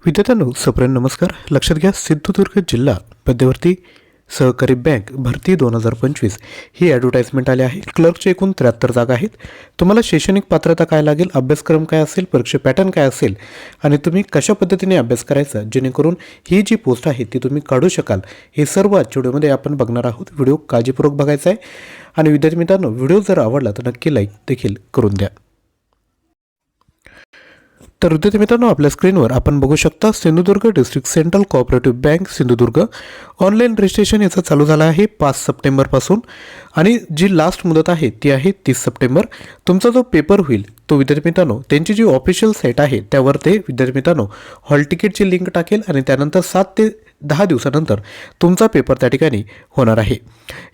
विद्यार्थ्यांनो सप्रेम नमस्कार. लक्षात घ्या, सिंधुदुर्ग जिल्हा मध्यवर्ती सहकारी बँक भरती 2025 ही ॲडव्हर्टाइजमेंट आली आहे. क्लर्कचे एकूण 73 जागा आहेत. तुम्हाला शैक्षणिक पात्रता काय लागेल, अभ्यासक्रम काय असेल, परीक्षा पॅटर्न काय असेल आणि तुम्ही कशा पद्धतीने अभ्यास करायचा जेणेकरून ही जी पोस्ट आहे ती तुम्ही काढू शकाल, हे सर्व आजच्या व्हिडिओमध्ये आपण बघणार आहोत. व्हिडिओ काळजीपूर्वक बघायचा आहे आणि विद्यार्थी मित्रांनो, व्हिडिओ जर आवडला तर नक्की लाईक देखील करून द्या. तर विद्यार्थी मित्रांनो, आपल्या स्क्रीनवर आपण बघू शकता Sindhudurg district central cooperative bank Sindhudurg online registration याचं चालू झालं आहे 5 सप्टेंबरपासून आणि जी लास्ट मुदत आहे ती आहे 30 सप्टेंबर. तुमचा जो पेपर होईल तो विद्यार्थी मित्रांनो त्यांची जी ऑफिशियल साईट आहे त्यावर ते विद्यार्थी मित्रांनो हॉल तिकीटची लिंक टाकेल आणि त्यानंतर 7 ते 10 दिवसानंतर तुमचा पेपर त्या ठिकाणी होणार आहे.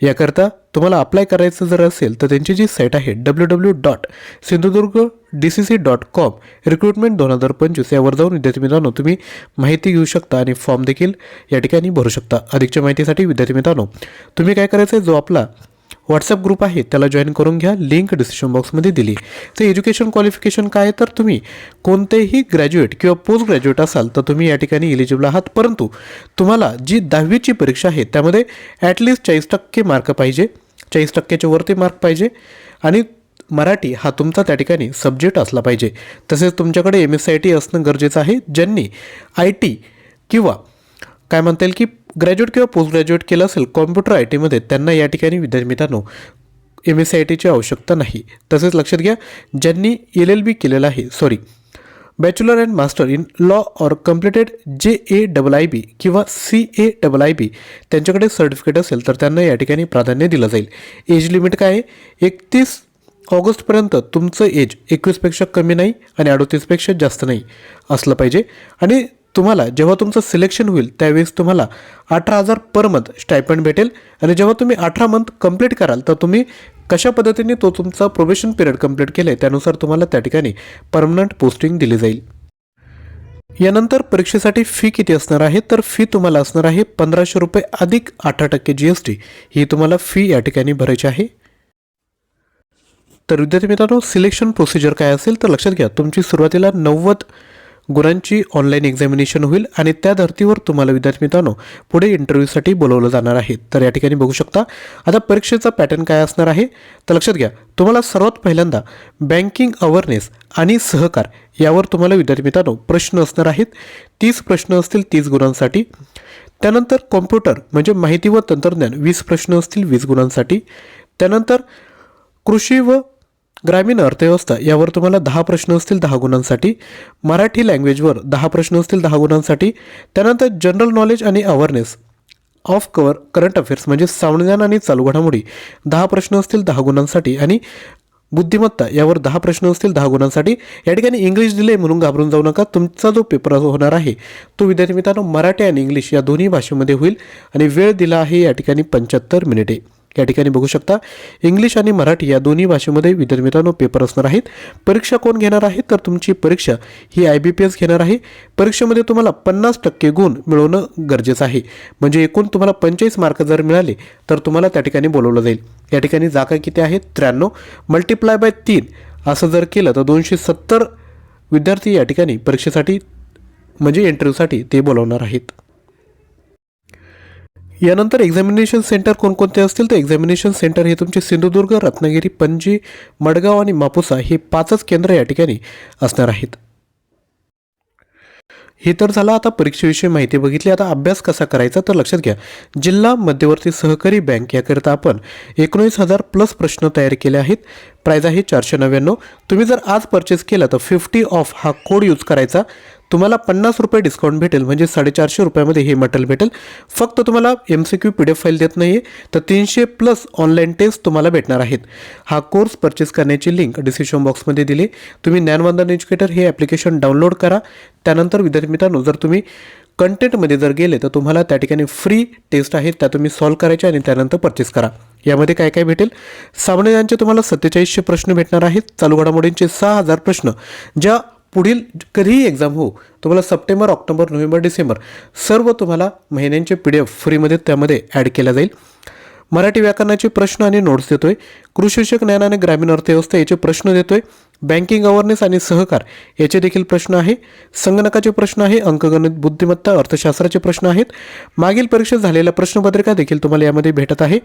याकरता तुम्हाला अप्लाय करायचं जर असेल तर त्यांची जी साईट आहे www.sindhudurgdcc.com रिक्रुटमेंट 2025 यावर जाऊन विद्यार्थी मित्रांनो तुम्ही माहिती घेऊ शकता आणि फॉर्म देखील या ठिकाणी भरू शकता. अधिकच्या माहितीसाठी विद्यार्थी मित्रांनो तुम्ही काय करायचं आहे, जो आपला व्हॉट्सअप ग्रुप आहे त्याला जॉईन करून घ्या. लिंक डिस्क्रिप्शन बॉक्समध्ये दिली. तर एज्युकेशन क्वालिफिकेशन काय आहे, तर तुम्ही कोणतेही ग्रॅज्युएट किंवा पोस्ट ग्रॅज्युएट असाल तर तुम्ही या ठिकाणी एलिजिबल आहात. परंतु तुम्हाला जी 10वीची परीक्षा आहे त्यामध्ये ॲटलिस्ट 40% मार्क पाहिजे, 40%च्या वरती मार्क पाहिजे आणि मराठी हा तुमचा त्या ठिकाणी सब्जेक्ट असला पाहिजे. तसेच तुमच्याकडे MSIT असणं गरजेचं आहे. ज्यांनी IT किंवा काय म्हणता येईल की ग्रॅज्युएट किंवा पोस्ट ग्रॅज्युएट केलं असेल कॉम्प्युटर IT त्यांना या ठिकाणी विद्यार्थी मित्रांनो MSITची आवश्यकता नाही. तसेच लक्षात घ्या, ज्यांनी LLB केलेलं आहे bachelor and master in law or completed JAIIB किंवा CAIIB त्यांच्याकडे सर्टिफिकेट असेल तर त्यांना या ठिकाणी प्राधान्य दिलं जाईल. एज लिमिट काय आहे, 31 ऑगस्टपर्यंत तुमचं एज 21पेक्षा कमी नाही आणि 38पेक्षा जास्त नाही असलं पाहिजे. आणि तुम्हाला जेव्हा तुमचं सिलेक्शन होईल त्यावेळेस तुम्हाला 18,000 पर मंथ स्टायपंड भेटेल आणि जेव्हा तुम्ही 18 मंथ कंप्लीट कराल तर तुम्ही कशा पद्धतीने तो तुमचा प्रोबेशन पिरियड कंप्लीट केलं आहे त्यानुसार तुम्हाला त्या ठिकाणी परमनंट पोस्टिंग दिली जाईल. यानंतर परीक्षेसाठी फी किती असणार आहे, तर फी तुम्हाला असणार आहे 1500 रुपये अधिक 18% GST ही तुम्हाला फी या ठिकाणी भरायची आहे. तर विद्यार्थी मित्रांनो, सिलेक्शन प्रोसिजर काय असेल तर लक्षात घ्या, तुमची सुरुवातीला 90 गुणांची ऑनलाईन एक्झामिनेशन होईल आणि त्या धर्तीवर तुम्हाला विद्यार्थी मित्रांनो पुढे इंटरव्ह्यूसाठी बोलवलं जाणार आहे. तर या ठिकाणी बघू शकता. आता परीक्षेचा पॅटर्न काय असणार आहे तर लक्षात घ्या, तुम्हाला सर्वात पहिल्यांदा बँकिंग अवेअरनेस आणि सहकार यावर तुम्हाला विद्यार्थी मित्रांनो प्रश्न असणार आहेत. 30 प्रश्न असतील 30 गुणांसाठी. त्यानंतर कॉम्प्युटर म्हणजे माहिती व तंत्रज्ञान 20 प्रश्न असतील 20 गुणांसाठी. त्यानंतर कृषी व ग्रामीण अर्थव्यवस्था यावर तुम्हाला 10 प्रश्न असतील 10 गुणांसाठी. मराठी लँग्वेजवर 10 प्रश्न असतील 10 गुणांसाठी. त्यानंतर जनरल नॉलेज आणि अवेअरनेस ऑफ करंट अफेअर्स म्हणजे संविधान आणि चालू घडामोडी 10 प्रश्न असतील 10 गुणांसाठी. आणि बुद्धिमत्ता यावर 10 प्रश्न असतील 10 गुणांसाठी. या ठिकाणी इंग्लिश दिले म्हणून घाबरून जाऊ नका. तुमचा जो पेपर होणार आहे तो विद्यार्थी मित्रांनो मराठी आणि इंग्लिश या दोन्ही भाषेमध्ये होईल आणि वेळ दिला आहे या ठिकाणी 75 मिनिटे. या ठिकाणी बघू शकता, इंग्लिश आणि मराठी या दोन्ही भाषेमध्ये विद्यार्थी मित्रांनो पेपर असणार आहेत. परीक्षा कोण घेणार आहे तर तुमची परीक्षा ही IBPS घेणार आहे. परीक्षेमध्ये तुम्हाला 50% गुण मिळवणं गरजेचं आहे. म्हणजे एकूण तुम्हाला 45 मार्क जर मिळाले तर तुम्हाला त्या ठिकाणी बोलवलं जाईल. या ठिकाणी जागा किती आहेत, 93 मल्टिप्लाय बाय 3 असं जर केलं तर 270 विद्यार्थी या ठिकाणी परीक्षेसाठी म्हणजे इंटरव्ह्यूसाठी ते बोलवणार आहेत. यानंतर एक्झामिनेशन सेंटर कोणकोणते असतील तर एक्झामिनेशन सेंटर हे तुमचे सिंधुदुर्ग, रत्नागिरी, पणजी, मडगाव आणि मापुसा हे 5च केंद्र या ठिकाणी असणार आहेत. हे तर झालं आता परीक्षेविषयी माहिती बघितली. आता अभ्यास कसा करायचा तर लक्षात घ्या, जिल्हा मध्यवर्ती सहकारी बँक याकरिता आपण 19,000 प्लस प्रश्न तयार केले आहेत. प्राईज आहे 499. तुम्ही जर आज परचेस केला तर 50 ऑफ हा कोड यूज करायचा. तुम्हाला 50 रुपये डिस्काउंट भेटेल म्हणजे 450 रुपयामध्ये हे मटेरियल भेटेल. फक्त तुम्हाला MCQ PDF फाईल देत नाही आहे तर 300 प्लस ऑनलाईन टेस्ट तुम्हाला भेटणार आहेत. हा कोर्स परचेस करण्याची लिंक डिस्क्रिप्शन बॉक्समध्ये दिली. तुम्ही ज्ञानवंदन एज्युकेटर हे ॲप्लिकेशन डाउनलोड करा. त्यानंतर विद्यार्थी मित्रांनो जर तुम्ही कंटेंटमध्ये जर गेले तर तुम्हाला त्या ठिकाणी फ्री टेस्ट आहेत त्या तुम्ही सॉल्व करायच्या आणि त्यानंतर परचेस करा. यामध्ये काय काय भेटेल, सामान्य ज्ञानचे तुम्हाला 4700 प्रश्न भेटणार आहेत. चालू घडामोडींचे 6000 प्रश्न ज्या पुढील कधीही एक्झाम हो तुम्हाला सप्टेंबर, ऑक्टोबर, नोव्हेंबर, डिसेंबर सर्व तुम्हाला महिन्यांचे PDF फ्रीमध्ये त्यामध्ये ॲड केला जाईल. मराठी व्याकरणाचे प्रश्न आणि नोट्स देतोय, कृषीविषयक ज्ञान आणि ग्रामीण अर्थव्यवस्था याचे प्रश्न देतोय, बँकिंग गव्हर्नन्स आणि सहकार याचे देखील प्रश्न आहे, संगणकाचे प्रश्न आहे, अंकगणित बुद्धिमत्ता अर्थशास्त्राचे प्रश्न आहेत. मागील परीक्षेत झालेल्या प्रश्नपत्रिका देखील तुम्हाला यामध्ये भेटत आहे.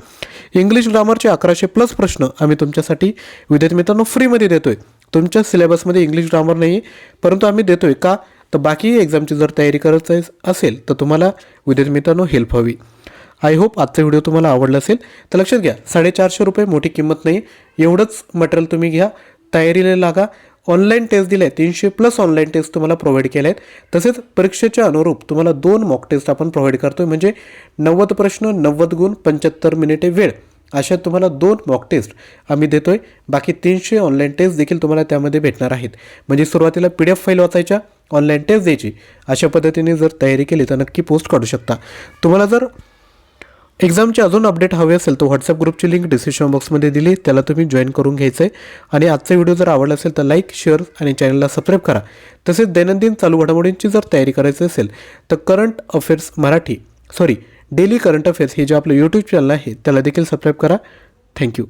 इंग्लिश ग्रामरचे 1100+ प्रश्न आम्ही तुमच्यासाठी विद्यार्थी मित्रांनो फ्रीमध्ये देतोय. तुमच्या सिलेबसमध्ये इंग्लिश ग्रामर नाही आहे, परंतु आम्ही देतोय का, तर बाकी एक्झामची जर तयारी करायची असेल तर तुम्हाला विद्यार्थी मित्रांनो हेल्प हवी. आय होप आजचा व्हिडिओ तुम्हाला आवडला असेल. तर लक्षात घ्या, 450 रुपये मोठी किंमत नाही. एवढंच मटेरियल तुम्ही घ्या, तयारीला लागा. ऑनलाईन टेस्ट दिले, 300+ ऑनलाईन टेस्ट तुम्हाला प्रोव्हाइड केले आहेत. तसेच परीक्षेच्या अनुरूप तुम्हाला 2 मॉक टेस्ट आपण प्रोव्हाइड करतोय. म्हणजे 90 प्रश्न, 90 गुण, 75 मिनिटे वेळ, अशा तुम्हाला 2 मॉक टेस्ट आम्ही देतोय. बाकी 300 ऑनलाईन टेस्ट देखील तुम्हाला त्यामध्ये भेटणार आहेत. म्हणजे सुरुवातीला PDF फाईल वाचायच्या, ऑनलाईन टेस्ट द्यायची. अशा पद्धतीने जर तयारी केली तर नक्की पोस्ट काढू शकता. तुम्हाला जर एक्झामचे अजून अपडेट हवे असेल तर व्हॉट्सअप ग्रुपची लिंक डिस्क्रिप्शन बॉक्समध्ये दिली, त्याला तुम्ही जॉईन करून घ्यायचं आहे. आणि आजचा व्हिडिओ जर आवडला असेल तर लाईक, शेअर आणि चॅनलला सबस्क्राईब करा. तसेच दैनंदिन चालू घडामोडींची जर तयारी करायची असेल तर डेली करंट अफेअर्स हे जे आपलं यूट्यूब चॅनल आहे त्याला देखील सबस्क्राईब करा. थँक्यू.